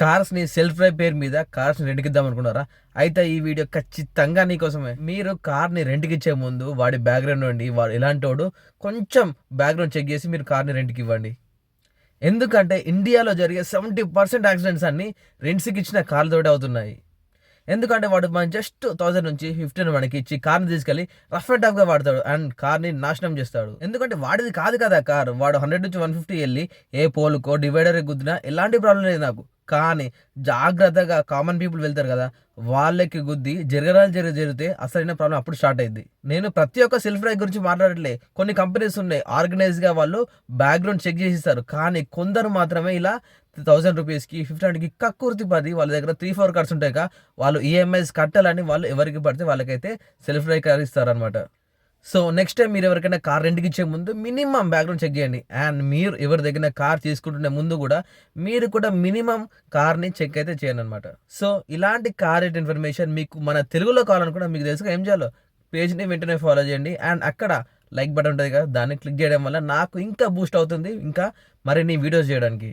కార్స్ని self drive పేరు మీద కార్స్ని రెంట్కి ఇద్దాం అనుకున్నారా? అయితే ఈ వీడియో ఖచ్చితంగా నీకోసమే. మీరు కార్ని రెంట్కి ఇచ్చే ముందు వాడి బ్యాక్గ్రౌండ్ నుండి వాడు ఎలాంటోడు కొంచెం బ్యాక్గ్రౌండ్ చెక్ చేసి మీరు కార్ని రెంట్కి ఇవ్వండి. ఎందుకంటే ఇండియాలో జరిగే 70% యాక్సిడెంట్స్ అన్ని రెంట్స్కి ఇచ్చిన కార్లతోటి అవుతున్నాయి. ఎందుకంటే వాడు మన జస్ట్ 1000 నుంచి 15 మనకి ఇచ్చి కార్ని తీసుకెళ్ళి రఫ్ అండ్ టఫ్గా వాడతాడు అండ్ కార్ని నాశనం చేస్తాడు. ఎందుకంటే వాడిది కాదు కదా కార్. వాడు 100 నుంచి 150 వెళ్ళి ఏ పోలుకో డివైడర్ గుద్దినా ఎలాంటి ప్రాబ్లం లేదు నాకు. కానీ జాగ్రత్తగా కామన్ పీపుల్ వెళ్తారు కదా, వాళ్ళకి గుద్ది జరిగితే అసలైన ప్రాబ్లం అప్పుడు స్టార్ట్ అయింది. నేను ప్రతి ఒక్క సెల్ఫ్ డ్రైవ్ గురించి మాట్లాడట్లే. కొన్ని కంపెనీస్ ఉన్నాయి ఆర్గనైజ్గా వాళ్ళు బ్యాక్గ్రౌండ్ చెక్ చేసి ఇస్తారు. కానీ కొందరు మాత్రమే ఇలా 1000 రూపీస్కి 1500కి కక్కుర్తి పది వాళ్ళ దగ్గర 3-4 కార్స్ ఉంటాయి కదా, వాళ్ళు ఈఎంఐస్ కట్టాలని వాళ్ళు ఎవరికి పడితే వాళ్ళకైతే సెల్ఫ్ డ్రైవ్ కార్ ఇస్తారనమాట. సో నెక్స్ట్ టైం మీరు ఎవరికైనా కార్ రెంట్కి ఇచ్చే ముందు మినిమం బ్యాక్గ్రౌండ్ చెక్ చేయండి. అండ్ మీరు ఎవరి దగ్గర కార్ తీసుకుంటున్న ముందు కూడా మీరు కూడా మినిమం కార్ని చెక్ అయితే చేయండి అనమాట. సో ఇలాంటి కార్ రేట్ ఇన్ఫర్మేషన్ మీకు మన తెలుగులో కావాలనుకున్నా మీకు తెలుసుగా ఏం చేయాలో పేజ్ని వెంటనే ఫాలో చేయండి. అండ్ అక్కడ లైక్ బటన్ ఉంటుంది కదా, దాన్ని క్లిక్ చేయడం వల్ల నాకు ఇంకా బూస్ట్ అవుతుంది ఇంకా మరిన్ని వీడియోస్ చేయడానికి.